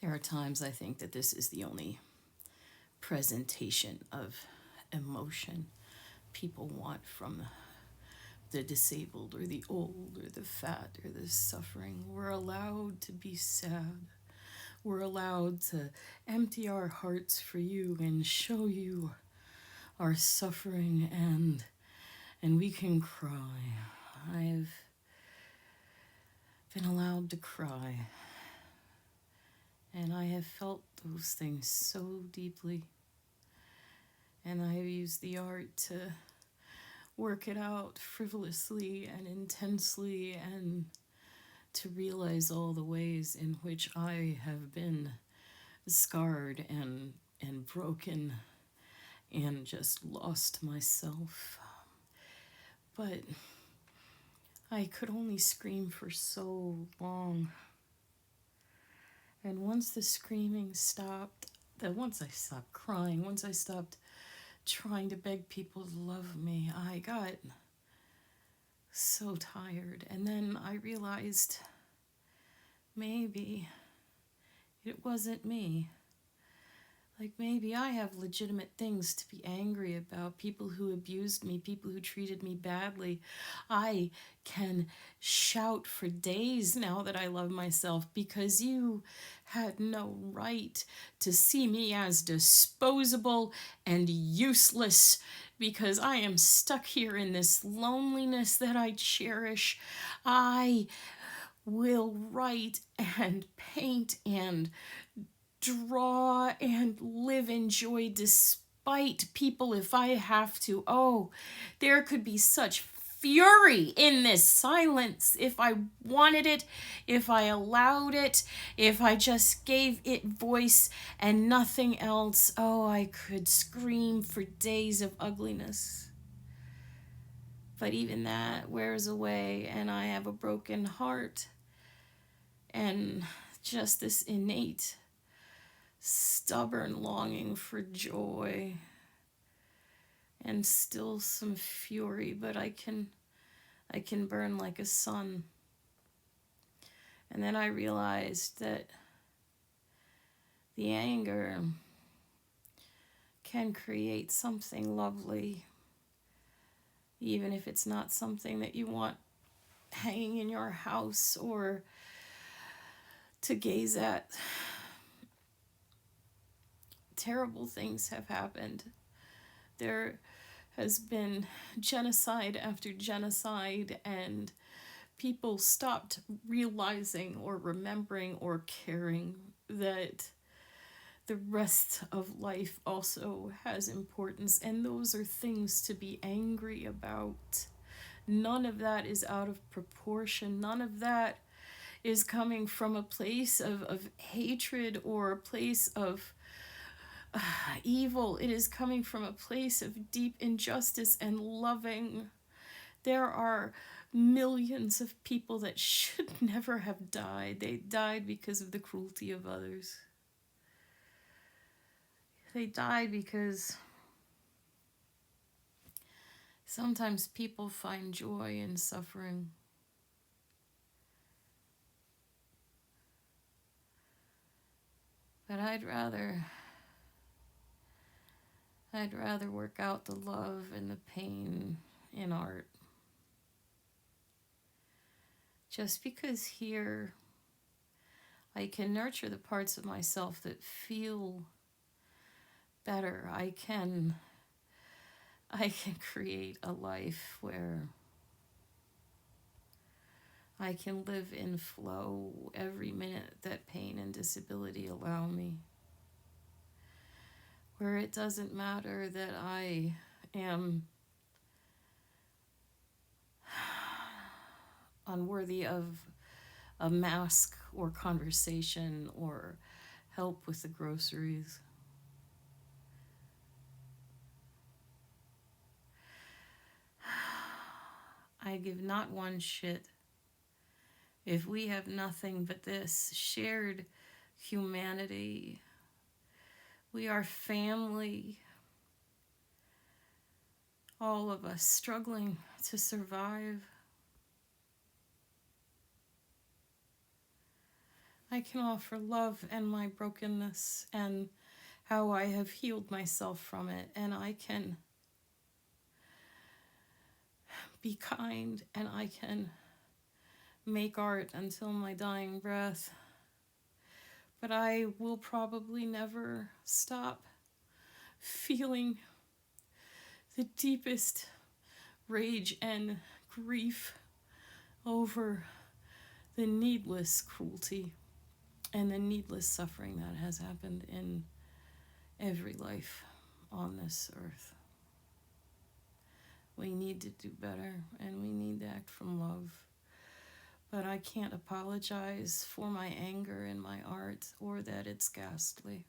There are times I think that this is the only presentation of emotion people want from the disabled or the old or the fat or the suffering. We're allowed to be sad. We're allowed to empty our hearts for you and show you our suffering, and we can cry. I've been allowed to cry, and I have felt those things so deeply, and I have used the art to work it out frivolously and intensely, and to realize all the ways in which I have been scarred and broken and just lost myself. But I could only scream for so long. And once the screaming stopped, that once I stopped crying, once I stopped trying to beg people to love me, I got so tired. And then I realized maybe it wasn't me. Like, maybe I have legitimate things to be angry about. People who abused me, people who treated me badly. I can shout for days now that I love myself, because you had no right to see me as disposable and useless, because I am stuck here in this loneliness that I cherish. I will write and paint and draw and live in joy despite people if I have to. Oh, there could be such fury in this silence if I wanted it, if I allowed it, if I just gave it voice and nothing else. Oh, I could scream for days of ugliness. But even that wears away, and I have a broken heart and just this innate stubborn longing for joy and still some fury, but I can burn like a sun. And then I realized that the anger can create something lovely, even if it's not something that you want hanging in your house or to gaze at. Terrible things have happened. There has been genocide after genocide, and people stopped realizing or remembering or caring that the rest of life also has importance, and those are things to be angry about. None of that is out of proportion. None of that is coming from a place of hatred or a place of evil. It is coming from a place of deep injustice and loving. There are millions of people that should never have died. They died because of the cruelty of others. They died because sometimes people find joy in suffering. But I'd rather work out the love and the pain in art. Just because here I can nurture the parts of myself that feel better. I can create a life where I can live in flow every minute that pain and disability allow me. Where it doesn't matter that I am unworthy of a mask or conversation or help with the groceries. I give not one shit if we have nothing but this shared humanity. We are family. All of us struggling to survive. I can offer love and my brokenness and how I have healed myself from it. And I can be kind and I can make art until my dying breath. But I will probably never stop feeling the deepest rage and grief over the needless cruelty and the needless suffering that has happened in every life on this earth. We need to do better and we need to act from love. But I can't apologize for my anger in my art or that it's ghastly.